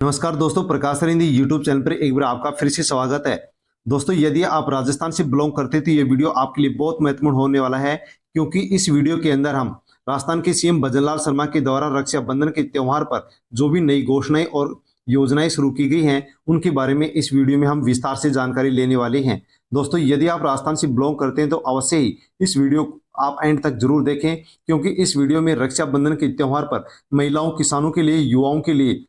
नमस्कार दोस्तों, प्रकाश Hindi YouTube channel पर एक बार आपका फिर से स्वागत है। दोस्तों, यदि आप राजस्थान से बिलोंग करते हैं तो ये वीडियो आपके लिए बहुत महत्वपूर्ण होने वाला है, क्योंकि इस वीडियो के अंदर हम राजस्थान के सीएम भजनलाल शर्मा के द्वारा रक्षाबंधन के त्योहार पर जो भी नई घोषणाएं और योजनाएं शुरू की गई हैं उनके बारे में इस वीडियो में हम विस्तार से जानकारी लेने वाले हैं। दोस्तों, यदि आप राजस्थान से बिलोंग करते हैं तो अवश्य ही इस वीडियो को आप एंड तक जरूर देखें, क्योंकि इस वीडियो में रक्षाबंधन के त्योहार पर महिलाओं, किसानों के लिए, युवाओं के लिए,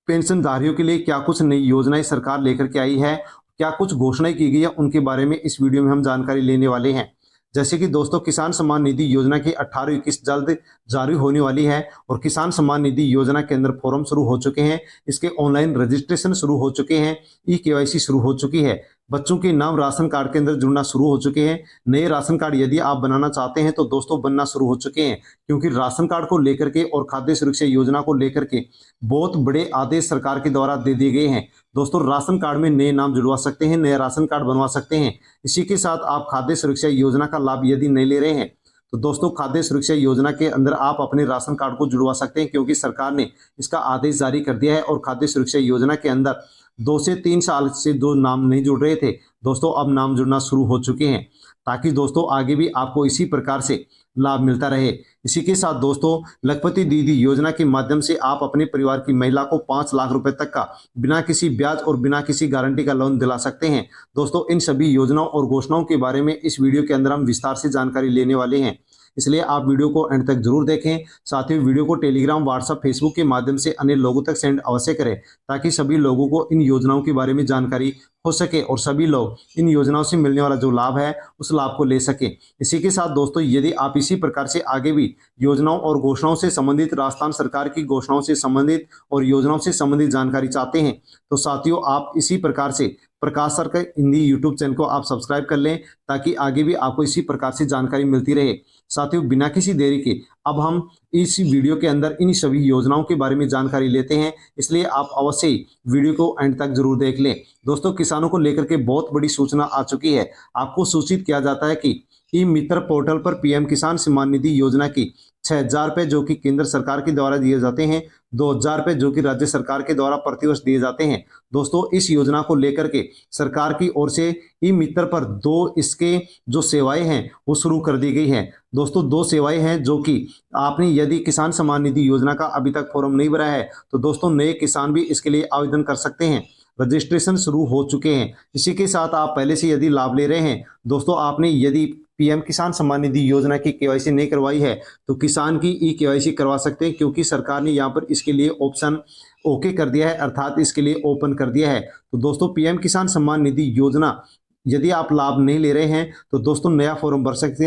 पेंशनधारियों के लिए क्या कुछ नई योजनाएं सरकार लेकर के आई है, क्या कुछ घोषणाएं की गई है, उनके बारे में इस वीडियो में हम जानकारी लेने वाले हैं। जैसे कि दोस्तों, किसान सम्मान निधि योजना की 18वीं किस्त जल्द जारी होने वाली है और किसान सम्मान निधि योजना के अंदर फॉर्म शुरू हो चुके हैं, इसके ऑनलाइन रजिस्ट्रेशन शुरू हो चुके हैं, ई-केवाईसी शुरू हो चुकी है, बच्चों के नाम राशन कार्ड के अंदर जुड़ना शुरू हो चुके हैं। नए राशन कार्ड यदि आप बनाना चाहते हैं तो दोस्तों बनना शुरू हो चुके हैं, क्योंकि राशन कार्ड को लेकर के और खाद्य सुरक्षा योजना को लेकर के बहुत बड़े आदेश सरकार के द्वारा दे दिए गए हैं। दोस्तों, राशन कार्ड में नए नाम जुड़वा सकते हैं, नया राशन कार्ड बनवा सकते हैं। इसी के साथ आप खाद्य सुरक्षा योजना का लाभ यदि नहीं ले रहे हैं तो दोस्तों खाद्य सुरक्षा योजना के अंदर आप अपने राशन कार्ड को जुड़वा सकते हैं, क्योंकि सरकार ने इसका आदेश जारी कर दिया है। और खाद्य सुरक्षा योजना के अंदर 2 से 3 साल से जो नाम नहीं जुड़ रहे थे दोस्तों, अब नाम जुड़ना शुरू हो चुके हैं, ताकि दोस्तों आगे भी आपको इसी प्रकार से लाभ मिलता रहे। इसी के साथ दोस्तों, लखपति दीदी योजना के माध्यम से आप अपने परिवार की महिला को 5 लाख रुपए तक का बिना किसी ब्याज और बिना किसी गारंटी का लोन दिला सकते हैं। दोस्तों, इन सभी योजनाओं और घोषणाओं के बारे में इस वीडियो के अंदर हम विस्तार से जानकारी लेने वाले हैं, इसलिए आप वीडियो को एंड तक जरूर देखें। साथ ही वीडियो को टेलीग्राम, व्हाट्सएप, फेसबुक के माध्यम से अन्य लोगों तक सेंड अवश्य करें, ताकि सभी लोगों को इन योजनाओं के बारे में जानकारी हो सके और सभी लोग इन योजनाओं से मिलने वाला जो लाभ है उस लाभ को ले सके। इसी के साथ दोस्तों, यदि आप इसी प्रकार से आगे भी योजनाओं और घोषणाओं से संबंधित, राजस्थान सरकार की घोषणाओं से संबंधित और योजनाओं से संबंधित जानकारी चाहते हैं तो साथियों आप इसी प्रकार से प्रकाश सर का हिंदी यूट्यूब चैनल को आप सब्सक्राइब कर लें, ताकि आगे भी आपको इसी प्रकार से जानकारी मिलती रहे। साथियों, बिना किसी देरी के अब हम इस वीडियो के अंदर इन सभी योजनाओं के बारे में जानकारी लेते हैं, इसलिए आप अवश्य ही वीडियो को एंड तक जरूर देख लें। दोस्तों, किसानों को लेकर के बहुत बड़ी सूचना आ चुकी है। आपको सूचित किया जाता है कि ई मित्र पोर्टल पर पीएम किसान सम्मान निधि योजना की 6,000 रुपए जो कि केंद्र सरकार के द्वारा दिए जाते हैं, 2,000 रुपए जो कि राज्य सरकार के द्वारा प्रतिवर्ष दिए जाते हैं। दोस्तों, इस योजना को लेकर के सरकार की ओर से ई मित्र पर 2 इसके जो सेवाएं हैं वो शुरू कर दी गई है। दोस्तों, 2 सेवाएं हैं जो कि आपने यदि किसान सम्मान निधि योजना का अभी तक फॉर्म नहीं भरा है तो दोस्तों नए किसान भी इसके लिए आवेदन कर सकते हैं। रजिस्ट्रेशन शुरू हो चुके हैं। इसी के साथ आप पहले से यदि लाभ ले रहे हैं दोस्तों, आपने यदि पीएम किसान सम्मान निधि योजना की केवाईसी नहीं करवाई है तो किसान की ई केवाईसी करवा सकते हैं, क्योंकि सरकार ने यहाँ पर इसके लिए ऑप्शन ओके कर दिया है, अर्थात इसके लिए ओपन कर दिया है। तो दोस्तों, पीएम किसान सम्मान निधि योजना यदि आप लाभ नहीं ले रहे हैं तो दोस्तों नया फॉर्म भर सकते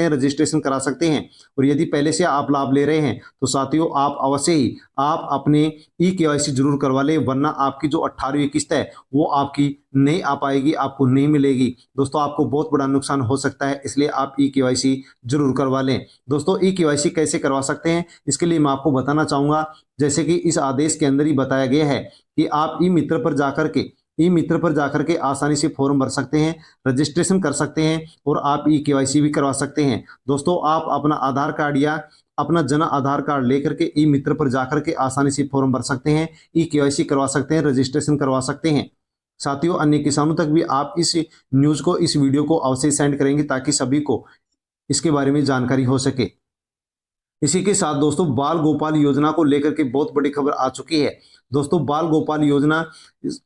हैं, रजिस्ट्रेशन करा सकते हैं। और यदि पहले से आप लाभ ले रहे हैं तो साथियों आप अवश्य ही आप अपने ई केवाईसी जरूर करवा लें, वरना आपकी जो 18वीं किस्त है वो आपकी नहीं आ पाएगी, आपको नहीं मिलेगी। दोस्तों, आपको बहुत बड़ा नुकसान हो सकता है, इसलिए आप ई केवाईसी जरूर करवा लें। दोस्तों, ई केवाईसी कैसे करवा सकते हैं इसके लिए मैं आपको बताना चाहूँगा। जैसे कि इस आदेश के अंदर ही बताया गया है कि आप ई मित्र पर जाकर के आसानी से फॉर्म भर सकते हैं, रजिस्ट्रेशन कर सकते हैं और आप ई केवाईसी भी करवा सकते हैं। दोस्तों, आप अपना आधार कार्ड या अपना जन आधार कार्ड लेकर के ई मित्र पर जाकर के आसानी से फॉर्म भर सकते हैं, ई केवाईसी करवा सकते हैं, रजिस्ट्रेशन करवा सकते हैं। साथियों, अन्य किसानों तक भी आप इस न्यूज़ को, इस वीडियो को अवश्य सेंड करेंगे, ताकि सभी को इसके बारे में जानकारी हो सके। इसी के साथ दोस्तों, बाल गोपाल योजना को लेकर के बहुत बड़ी खबर आ चुकी है। दोस्तों, बाल गोपाल योजना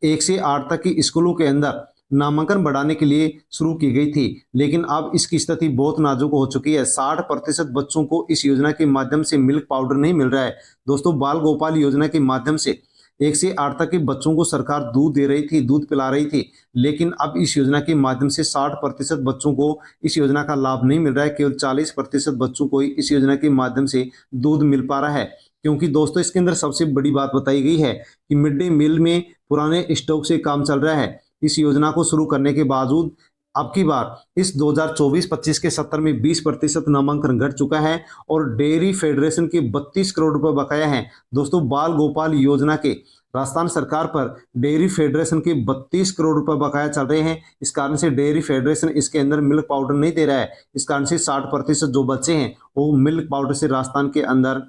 1 से 8 तक की स्कूलों के अंदर नामांकन बढ़ाने के लिए शुरू की गई थी, लेकिन अब इसकी स्थिति बहुत नाजुक हो चुकी है। 60% बच्चों को इस योजना के माध्यम से मिल्क पाउडर नहीं मिल रहा है। दोस्तों, बाल गोपाल योजना के माध्यम से 1 से 8 तक के बच्चों को सरकार दूध दे रही थी, दूध पिला रही थी, लेकिन अब इस योजना के माध्यम से 60% बच्चों को इस योजना का लाभ नहीं मिल रहा है। केवल 40% बच्चों को ही इस योजना के माध्यम से दूध मिल पा रहा है। क्योंकि दोस्तों, इसके अंदर सबसे बड़ी बात बताई गई है कि मिड डे मील में पुराने स्टॉक से काम चल रहा है। इस योजना को शुरू करने के बावजूद अब की बार इस 2024-25 के सत्र में 20% नामांकन घट चुका है और डेयरी फेडरेशन के 32 करोड़ रुपए बकाया हैं। दोस्तों, बाल गोपाल योजना के राजस्थान सरकार पर डेयरी फेडरेशन के 32 करोड़ रुपए बकाया चल रहे हैं। इस कारण से डेयरी फेडरेशन इसके अंदर मिल्क पाउडर नहीं दे रहा है। इस कारण से 60% जो बच्चे हैं वो मिल्क पाउडर से राजस्थान के अंदर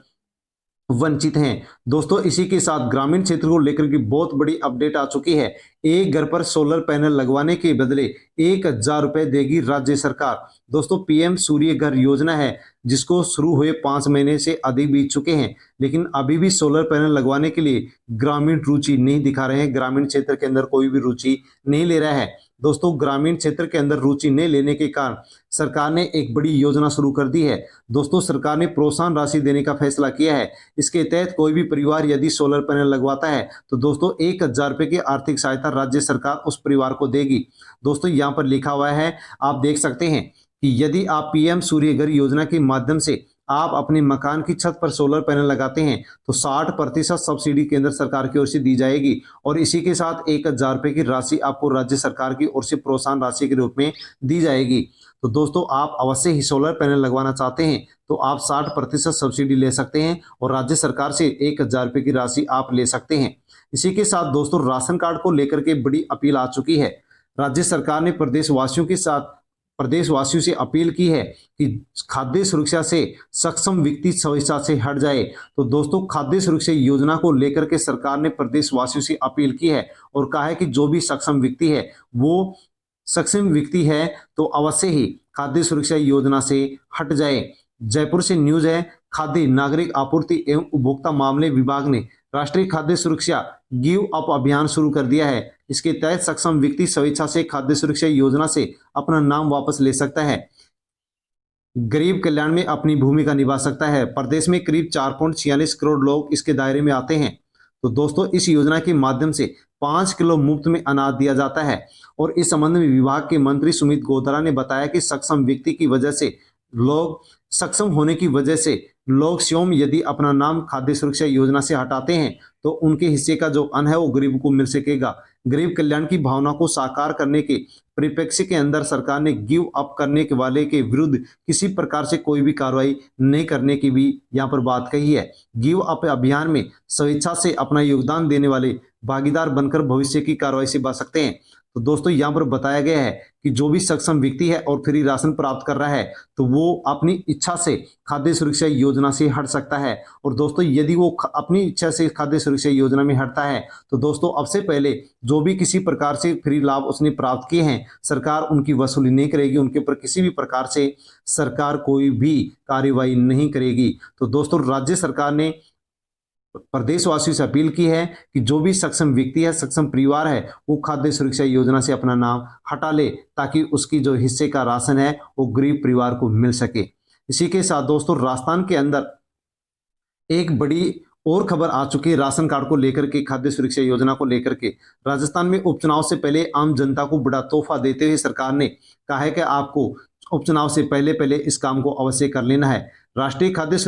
वंचित हैं। दोस्तों इसी के साथ ग्रामीण क्षेत्र को लेकर के बहुत बड़ी अपडेट आ चुकी है। एक घर पर सोलर पैनल लगवाने के बदले 1,000 रुपए देगी राज्य सरकार। दोस्तों पीएम सूर्य घर योजना है जिसको शुरू हुए 5 महीने से अधिक बीत चुके हैं, लेकिन अभी भी सोलर पैनल लगवाने के लिए ग्रामीण रुचि नहीं दिखा रहे हैं। ग्रामीण क्षेत्र के अंदर कोई भी रुचि नहीं ले रहा है। दोस्तों ग्रामीण क्षेत्र के अंदर रुचि नहीं लेने के कारण सरकार ने एक बड़ी योजना शुरू कर दी है। दोस्तों सरकार ने प्रोत्साहन राशि देने का फैसला किया है। इसके तहत कोई भी परिवार यदि सोलर पैनल लगवाता है तो दोस्तों 1,000 रुपए की आर्थिक सहायता राज्य सरकार उस परिवार को देगी। दोस्तों यहाँ पर लिखा हुआ है, आप देख सकते हैं कि यदि आप पीएम सूर्य घर योजना के माध्यम से आप अपने मकान की छत पर सोलर पैनल लगाते हैं तो 60% सब्सिडी केंद्र सरकार की ओर से दी जाएगी और इसी के साथ 1,000 रुपए की राशि आपको राज्य सरकार की ओर से प्रोत्साहन राशि के रूप में दी जाएगी। तो दोस्तों आप अवश्य ही सोलर पैनल लगवाना चाहते हैं तो आप 60% सब्सिडी ले सकते हैं और राज्य सरकार से 1,000 रुपए की राशि आप ले सकते हैं। इसी के साथ दोस्तों राशन कार्ड को लेकर के बड़ी अपील आ चुकी है। राज्य सरकार ने प्रदेशवासियों से अपील की है कि खाद्य सुरक्षा से सक्षम व्यक्ति स्वेच्छा से हट जाए। तो दोस्तों खाद्य सुरक्षा योजना को लेकर के सरकार ने प्रदेशवासियों से अपील की है और कहा है कि जो भी सक्षम व्यक्ति है वो सक्षम व्यक्ति है तो अवश्य ही खाद्य सुरक्षा योजना से हट जाए। जयपुर से न्यूज है, खाद्य नागरिक आपूर्ति एवं उपभोक्ता मामले विभाग ने राष्ट्रीय खाद्य सुरक्षा गिव अप अभियान शुरू कर दिया है। इसके तहत सक्षम व्यक्ति स्वेच्छा से खाद्य सुरक्षा योजना से अपना नाम वापस ले सकता है, गरीब कल्याण में अपनी भूमिका निभा सकता है। प्रदेश में करीब 4.46 करोड़ लोग इसके दायरे में आते हैं। तो दोस्तों इस योजना के माध्यम से 5 किलो मुफ्त में अनाज दिया जाता है और इस संबंध में विभाग के मंत्री सुमित गोधरा ने बताया कि सक्षम होने की वजह से लोग स्वयं यदि अपना नाम खाद्य सुरक्षा योजना से हटाते हैं तो उनके हिस्से का जो अन्न है वो गरीब को मिल सकेगा। गरीब कल्याण की भावना को साकार करने के परिप्रेक्ष्य के अंदर सरकार ने गिव अप करने के वाले के विरुद्ध किसी प्रकार से कोई भी कार्रवाई नहीं करने की भी यहाँ पर बात कही है। गिव अप अभियान में स्वेच्छा से अपना योगदान देने वाले भागीदार बनकर भविष्य की कार्रवाई से बच सकते हैं। तो दोस्तों यहाँ पर बताया गया है कि जो भी सक्षम व्यक्ति है और फ्री राशन प्राप्त कर रहा है तो वो अपनी इच्छा से खाद्य सुरक्षा योजना से हट सकता है। और दोस्तों यदि वो अपनी इच्छा से खाद्य सुरक्षा योजना में हटता है तो दोस्तों अब से पहले जो भी किसी प्रकार से फ्री लाभ उसने प्राप्त किए हैं सरकार उनकी वसूली नहीं करेगी, उनके ऊपर किसी भी प्रकार से सरकार कोई भी कार्रवाई नहीं करेगी। तो दोस्तों राज्य सरकार ने प्रदेशवासियों से अपील की है कि जो भी सक्षम व्यक्ति है, सक्षम परिवार है, वो खाद्य सुरक्षा योजना से अपना नाम हटा ले ताकि उसकी जो हिस्से का राशन है वो गरीब परिवार को मिल सके। इसी के साथ दोस्तों राजस्थान के अंदर एक बड़ी और खबर आ चुकी है राशन कार्ड को लेकर के, खाद्य सुरक्षा योजना को लेकर के। राजस्थान में उपचुनाव से पहले आम जनता को बड़ा तोहफा देते हुए सरकार ने कहा है कि आपको उपचुनाव से पहले पहले इस काम को अवश्य कर लेना है। राष्ट्रीय खाद्य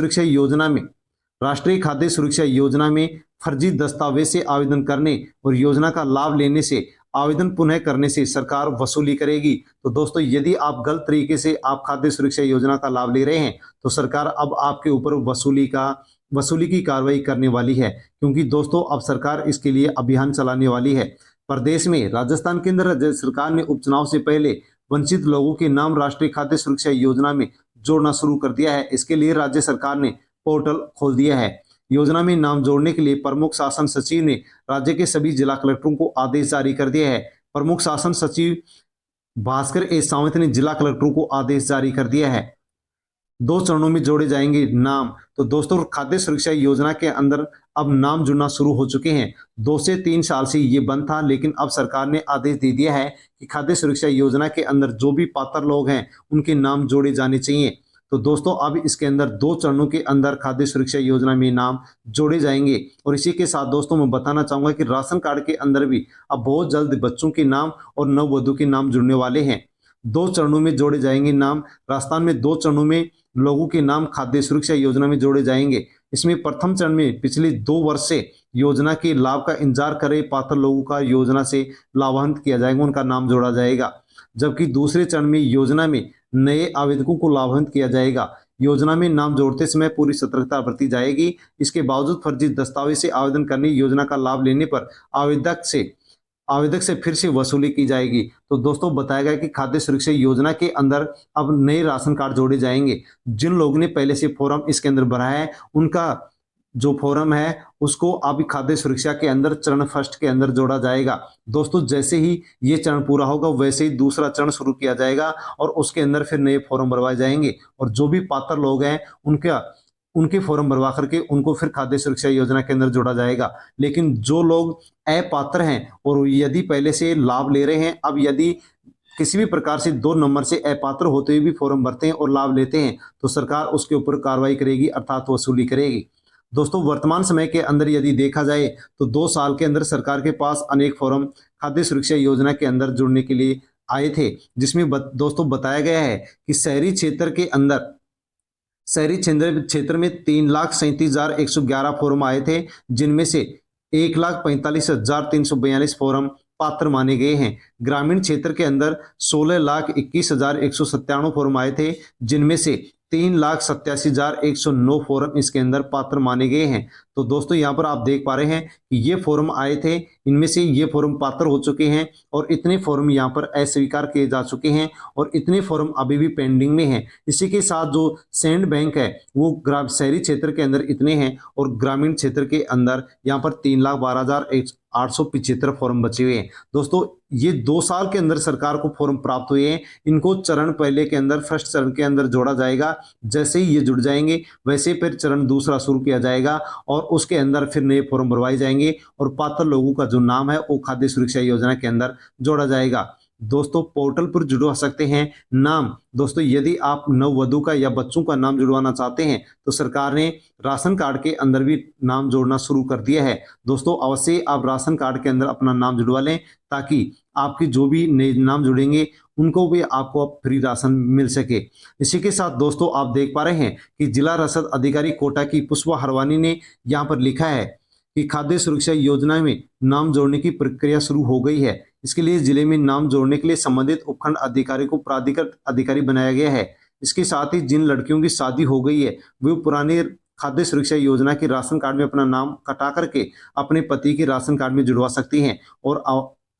सुरक्षा योजना में फर्जी दस्तावेज से आवेदन करने और योजना का लाभ लेने से आवेदन पुनः करने से सरकार वसूली करेगी। तो दोस्तों यदि आप गलत तरीके से आप खाद्य सुरक्षा योजना का लाभ ले रहे हैं तो सरकार अब आपके ऊपर वसूली की कार्रवाई करने वाली है, क्योंकि दोस्तों अब सरकार इसके लिए अभियान चलाने वाली है। प्रदेश में राजस्थान के अंदर सरकार ने उपचुनाव से पहले वंचित लोगों के नाम राष्ट्रीय खाद्य सुरक्षा योजना में जोड़ना शुरू कर दिया है। इसके लिए राज्य सरकार ने पोर्टल खोल दिया है। योजना में नाम जोड़ने के लिए प्रमुख शासन सचिव ने राज्य के सभी जिला कलेक्टरों को आदेश जारी कर दिया है। प्रमुख शासन सचिव भास्कर ए सावंत ने जिला कलेक्टरों को आदेश जारी कर दिया है। 2 चरणों में जोड़े जाएंगे नाम। तो दोस्तों खाद्य सुरक्षा योजना के अंदर अब नाम जुड़ना शुरू हो चुके हैं। 2 से 3 साल से ये बंद था, लेकिन अब सरकार ने आदेश दे दिया है कि खाद्य सुरक्षा योजना के अंदर जो भी पात्र लोग हैं उनके नाम जोड़े जाने चाहिए। तो दोस्तों अब इसके अंदर 2 चरणों के अंदर खाद्य सुरक्षा योजना में नाम जोड़े जाएंगे। और इसी के साथ दोस्तों मैं बताना चाहूंगा कि राशन कार्ड के अंदर भी अब बहुत जल्द बच्चों के नाम और नववधु के नाम जुड़ने वाले हैं। 2 चरणों में जोड़े जाएंगे नाम। राजस्थान में 2 चरणों में लोगों के नाम खाद्य सुरक्षा योजना में जोड़े जाएंगे। इसमें प्रथम चरण में पिछले 2 वर्ष से योजना के लाभ का इंतजार करे पात्र लोगों का योजना से लाभान्वित किया जाएगा, उनका नाम जोड़ा जाएगा। जबकि दूसरे चरण में योजना में नए आवेदकों को लाभान्वित किया जाएगा। योजना में नाम जोड़ते समय पूरी सतर्कता बरती जाएगी। इसके बावजूद फर्जी दस्तावेज से आवेदन करने योजना का लाभ लेने पर आवेदक से फिर से वसूली की जाएगी। तो दोस्तों बताया गया कि खाद्य सुरक्षा योजना के अंदर अब नए राशन कार्ड जोड़े जाएंगे। जिन लोगों ने पहले से फॉर्म इसके अंदर भरा है उनका जो फॉर्म है उसको अब खाद्य सुरक्षा के अंदर चरण फर्स्ट के अंदर जोड़ा जाएगा। दोस्तों जैसे ही ये चरण पूरा होगा वैसे ही दूसरा चरण शुरू किया जाएगा और उसके अंदर फिर नए फॉर्म भरवाए जाएंगे और जो भी पात्र लोग हैं उनके फॉर्म भरवा करके उनको फिर खाद्य सुरक्षा योजना के अंदर जोड़ा जाएगा। लेकिन जो लोग अपात्र हैं और यदि पहले से लाभ ले रहे हैं, अब यदि किसी भी प्रकार से 2 नंबर से अपात्र होते हुए भी फॉर्म भरते हैं और लाभ लेते हैं तो सरकार उसके ऊपर कार्रवाई करेगी अर्थात वसूली करेगी। दोस्तों वर्तमान समय के अंदर यदि देखा जाए तो 2 साल के अंदर सरकार के पास अनेक फॉर्म खाद्य सुरक्षा योजना के अंदर जुड़ने के लिए आए थे, जिसमें दोस्तों बताया गया है कि शहरी क्षेत्र में 3,37,111 फॉर्म आए थे, जिनमें से 1,45,342 फॉर्म पात्र माने गए हैं। ग्रामीण क्षेत्र के अंदर 16,21,197 फॉर्म आए थे, जिनमें से 3,87,109 फॉर्म इसके अंदर पात्र माने गए हैं। तो दोस्तों यहाँ पर आप देख पा रहे हैं कि ये फॉर्म आए थे, इनमें से ये फॉर्म पात्र हो चुके हैं और इतने फॉर्म यहाँ पर अस्वीकार किए जा चुके हैं और इतने फॉर्म अभी भी पेंडिंग में हैं। इसी के साथ जो सैंड बैंक है वो शहरी क्षेत्र के अंदर इतने हैं और ग्रामीण क्षेत्र के अंदर यहाँ पर 3,12,875 फॉर्म बचे हुए हैं। दोस्तों ये 2 साल के अंदर सरकार को फॉर्म प्राप्त हुए हैं, इनको चरण पहले के अंदर फर्स्ट चरण के अंदर जोड़ा जाएगा। जैसे ही ये जुड़ जाएंगे वैसे फिर चरण दूसरा शुरू किया जाएगा और उसके अंदर फिर नए फॉर्म भरवाए जाएंगे और पात्र लोगों का जो नाम है वो खाद्य सुरक्षा योजना के अंदर जोड़ा जाएगा। दोस्तों पोर्टल पर जुड़वा सकते हैं नाम। दोस्तों यदि आप नववधु का या बच्चों का नाम जुड़वाना चाहते हैं तो सरकार ने राशन कार्ड के अंदर भी नाम जोड़ना शुरू कर दिया है। दोस्तों अवश्य आप राशन कार्ड के अंदर अपना नाम जुड़वा लें ताकि आपके जो भी नए नाम जुड़ेंगे उनको भी आपको फ्री राशन मिल सके। इसी के साथ दोस्तों आप देख पा रहे हैं कि जिला रसद अधिकारी कोटा की पुष्पा हरवानी ने यहाँ पर लिखा है कि खाद्य सुरक्षा योजना में नाम जोड़ने की प्रक्रिया शुरू हो गई है। इसके लिए जिले में नाम जोड़ने के लिए संबंधित उपखंड अधिकारी को प्राधिकृत अधिकारी बनाया गया है। इसके साथ ही जिन लड़कियों की शादी हो गई है वे पुराने खाद्य सुरक्षा योजना के राशन कार्ड में अपना नाम कटा करके अपने पति के राशन कार्ड में जुड़वा सकती हैं और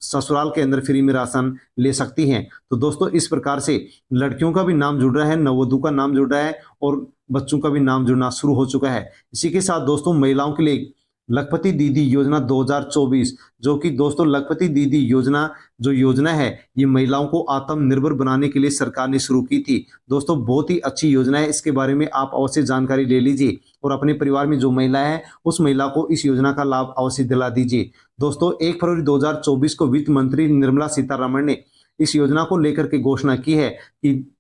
ससुराल के अंदर फ्री में राशन ले सकती हैं। तो दोस्तों इस प्रकार से लड़कियों का भी नाम जुड़ रहा है, नववधु का नाम जुड़ रहा है और बच्चों का भी नाम जुड़ना शुरू हो चुका है। इसी के साथ दोस्तों महिलाओं के लिए लखपति दीदी योजना 2024, जो कि दोस्तों लखपति दीदी योजना जो योजना है ये महिलाओं को आत्मनिर्भर बनाने के लिए सरकार ने शुरू की थी। दोस्तों बहुत ही अच्छी योजना है, इसके बारे में आप अवश्य जानकारी ले लीजिए और अपने परिवार में जो महिला है उस महिला को इस योजना का लाभ अवश्य दिला दीजिए। दोस्तों 1 फरवरी 2024 को वित्त मंत्री निर्मला सीतारमण ने इस योजना को लेकर के घोषणा की है कि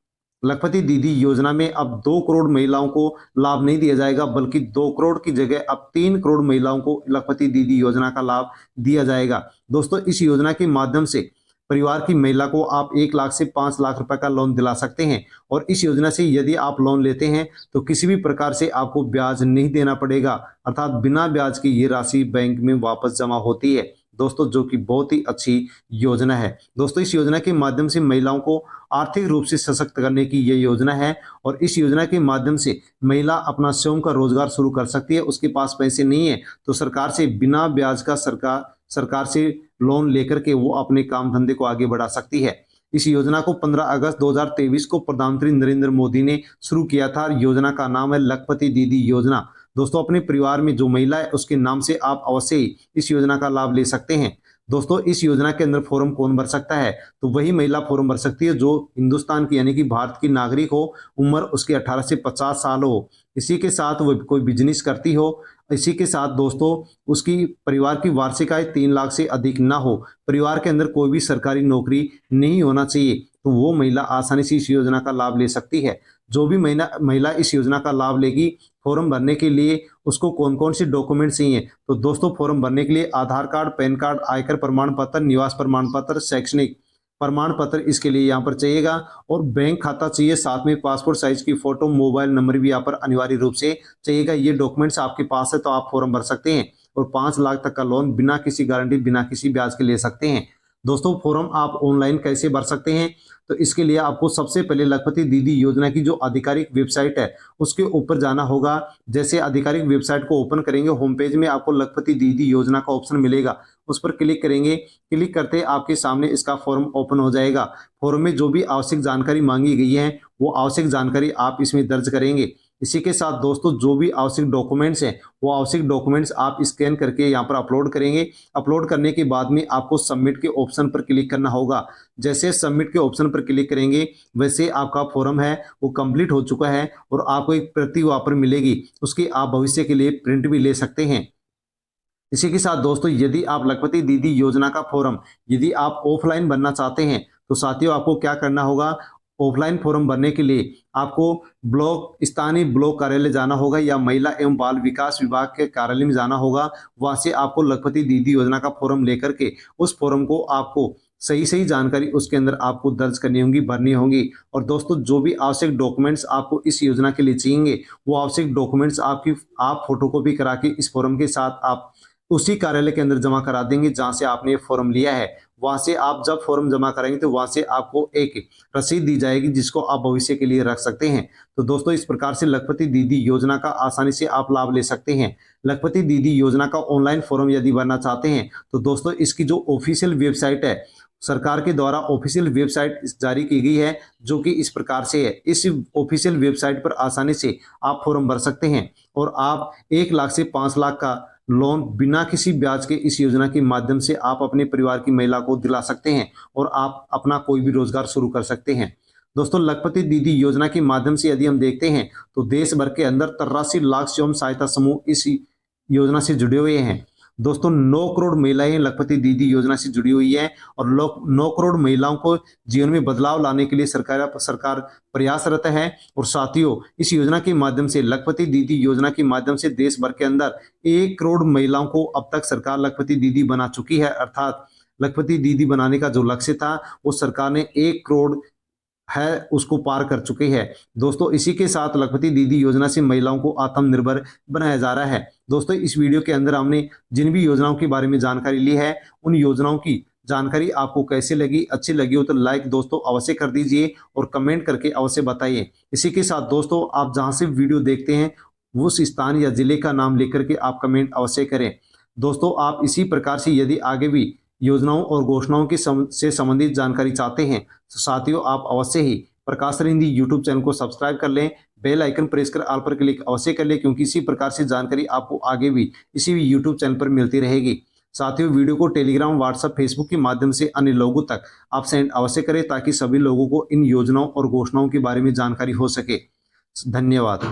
लखपति दीदी योजना में अब 2 करोड़ महिलाओं को लाभ नहीं दिया जाएगा, बल्कि 2 करोड़ की जगह अब 3 करोड़ महिलाओं को लखपति दीदी योजना का लाभ दिया जाएगा। दोस्तों इस योजना के माध्यम से परिवार की महिला को आप 1 लाख से 5 लाख रुपए का लोन दिला सकते हैं और इस योजना से यदि आप लोन लेते हैं तो किसी भी प्रकार से आपको ब्याज नहीं देना पड़ेगा, अर्थात बिना ब्याज की ये राशि बैंक में वापस जमा होती है। दोस्तों जो कि बहुत ही अच्छी योजना है। दोस्तों इस योजना के माध्यम से महिलाओं को आर्थिक रूप से सशक्त करने की ये योजना है और इस योजना के माध्यम से महिला अपना स्वयं का रोजगार शुरू कर सकती है। उसके पास पैसे नहीं है तो सरकार से बिना ब्याज का सरकार से लोन लेकर के वो अपने काम धंधे को आगे बढ़ा सकती है। इस योजना को 15 अगस्त 2023 को प्रधानमंत्री नरेंद्र मोदी ने शुरू किया था। योजना का नाम है लखपति दीदी योजना। दोस्तों अपने परिवार में जो महिला है उसके नाम से आप अवश्य ही इस योजना का लाभ ले सकते हैं। दोस्तों इस योजना के अंदर फॉर्म कौन भर सकता है, तो वही महिला फॉर्म भर सकती है जो हिंदुस्तान की यानी कि भारत की नागरिक हो, उम्र उसकी 18 से 50 साल हो, इसी के साथ वो कोई बिजनेस करती हो, इसी के साथ दोस्तों उसकी परिवार की वार्षिक आय 3 लाख से अधिक ना हो, परिवार के अंदर कोई भी सरकारी नौकरी नहीं होना चाहिए, तो वो महिला आसानी से इस योजना का लाभ ले सकती है। जो भी महिला इस योजना का लाभ लेगी, फॉर्म भरने के लिए उसको कौन कौन से डॉक्यूमेंट चाहिए, तो दोस्तों फॉर्म भरने के लिए आधार कार्ड, पैन कार्ड, आयकर प्रमाण पत्र, निवास प्रमाण पत्र, शैक्षणिक प्रमाण पत्र इसके लिए यहाँ पर चाहिएगा और बैंक खाता चाहिए, साथ में पासपोर्ट साइज की फोटो, मोबाइल नंबर भी यहाँ पर अनिवार्य रूप से चाहिएगा। ये डॉक्यूमेंट्स आपके पास है तो आप फॉर्म भर सकते हैं और 5 लाख तक का लोन बिना किसी गारंटी, बिना किसी ब्याज के ले सकते हैं। दोस्तों फॉर्म आप ऑनलाइन कैसे भर सकते हैं, तो इसके लिए आपको सबसे पहले लखपति दीदी योजना की जो आधिकारिक वेबसाइट है उसके ऊपर जाना होगा। जैसे आधिकारिक वेबसाइट को ओपन करेंगे, होम पेज में आपको लखपति दीदी योजना का ऑप्शन मिलेगा, उस पर क्लिक करेंगे। क्लिक करते आपके सामने इसका फॉर्म ओपन हो जाएगा। फॉर्म में जो भी आवश्यक जानकारी मांगी गई है वो आवश्यक जानकारी आप इसमें दर्ज करेंगे। इसी के साथ दोस्तों जो भी आवश्यक डॉक्यूमेंट्स हैं वो आवश्यक डॉक्यूमेंट्स आप स्कैन करके यहाँ पर अपलोड करेंगे। अपलोड करने के बाद में आपको सबमिट के ऑप्शन पर क्लिक करना होगा। जैसे सबमिट के ऑप्शन पर क्लिक करेंगे वैसे आपका फॉर्म है वो कंप्लीट हो चुका है और आपको एक प्रति वहाँ पर मिलेगी, उसकी आप भविष्य के लिए प्रिंट भी ले सकते हैं। इसी के साथ दोस्तों यदि आप लखपति दीदी योजना का फॉर्म यदि आप ऑफलाइन भरना चाहते हैं तो साथियों आपको क्या करना होगा। ऑफलाइन फॉर्म भरने के लिए आपको स्थानीय ब्लॉक कार्यालय जाना होगा या महिला एवं बाल विकास विभाग के कार्यालय में जाना होगा। वहां से आपको लखपति दीदी योजना का फॉर्म लेकर के उस फॉर्म को आपको सही सही जानकारी उसके अंदर आपको दर्ज करनी होगी, भरनी होगी। और दोस्तों जो भी आवश्यक डॉक्यूमेंट्स आपको इस योजना के लिए चाहिए वो आवश्यक डॉक्यूमेंट्स आप फोटोकॉपी करा के इस फॉर्म के साथ आप उसी कार्यालय के अंदर जमा करा देंगे जहां से आपने फॉर्म लिया है। वहां से आप जब फॉर्म जमा कराएंगे तो वहां से आपको एक रसीद दी जाएगी जिसको आप भविष्य के लिए रख सकते हैं। तो दोस्तों इस प्रकार से लखपति दीदी योजना का आसानी से आप लाभ ले सकते हैं। लखपति दीदी योजना का ऑनलाइन फॉर्म यदि भरना चाहते हैं तो दोस्तों इसकी जो ऑफिशियल वेबसाइट है, सरकार के द्वारा ऑफिशियल वेबसाइट जारी की गई है जो कि इस प्रकार से है। इस ऑफिशियल वेबसाइट पर आसानी से आप फॉर्म भर सकते हैं और आप 1 लाख से 5 लाख का लोन बिना किसी ब्याज के इस योजना के माध्यम से आप अपने परिवार की महिला को दिला सकते हैं और आप अपना कोई भी रोजगार शुरू कर सकते हैं। दोस्तों लखपति दीदी योजना के माध्यम से यदि हम देखते हैं तो देश भर के अंदर 83 लाख स्वयं सहायता समूह इस योजना से जुड़े हुए हैं। दोस्तों 9 करोड़ महिलाएं लखपति दीदी योजना से जुड़ी हुई है और 9 करोड़ महिलाओं को जीवन में बदलाव लाने के लिए सरकार प्रयासरत है। और साथियों इस योजना के माध्यम से लखपति दीदी योजना के माध्यम से देश भर के अंदर 1 करोड़ महिलाओं को अब तक सरकार लखपति दीदी बना चुकी है। अर्थात लखपति दीदी बनाने का जो लक्ष्य था वो सरकार ने 1 करोड़ है उसको पार कर चुके हैं। दोस्तों इसी के साथ लखपति दीदी योजना से महिलाओं को आत्मनिर्भर बनाया जा रहा है। दोस्तों इस वीडियो के अंदर हमने जिन भी योजनाओं के बारे में जानकारी ली है उन योजनाओं की जानकारी आपको कैसे लगी, अच्छी लगी हो तो लाइक दोस्तों अवश्य कर दीजिए और कमेंट करके अवश्य बताइए। इसी के साथ दोस्तों आप जहां से वीडियो देखते हैं उस स्थान या जिले का नाम लेकर के आप कमेंट अवश्य करें। दोस्तों आप इसी प्रकार से यदि आगे भी योजनाओं और घोषणाओं की से संबंधित जानकारी चाहते हैं तो साथियों आप अवश्य ही प्रकाश हिंदी यूट्यूब चैनल को सब्सक्राइब कर लें, बेल आइकन प्रेस कर ऑल पर क्लिक अवश्य कर लें क्योंकि इसी प्रकार से जानकारी आपको आगे भी इसी यूट्यूब चैनल पर मिलती रहेगी। साथियों वीडियो को टेलीग्राम, व्हाट्सएप, फेसबुक के माध्यम से अन्य लोगों तक आप सेंड अवश्य करें ताकि सभी लोगों को इन योजनाओं और घोषणाओं के बारे में जानकारी हो सके। धन्यवाद।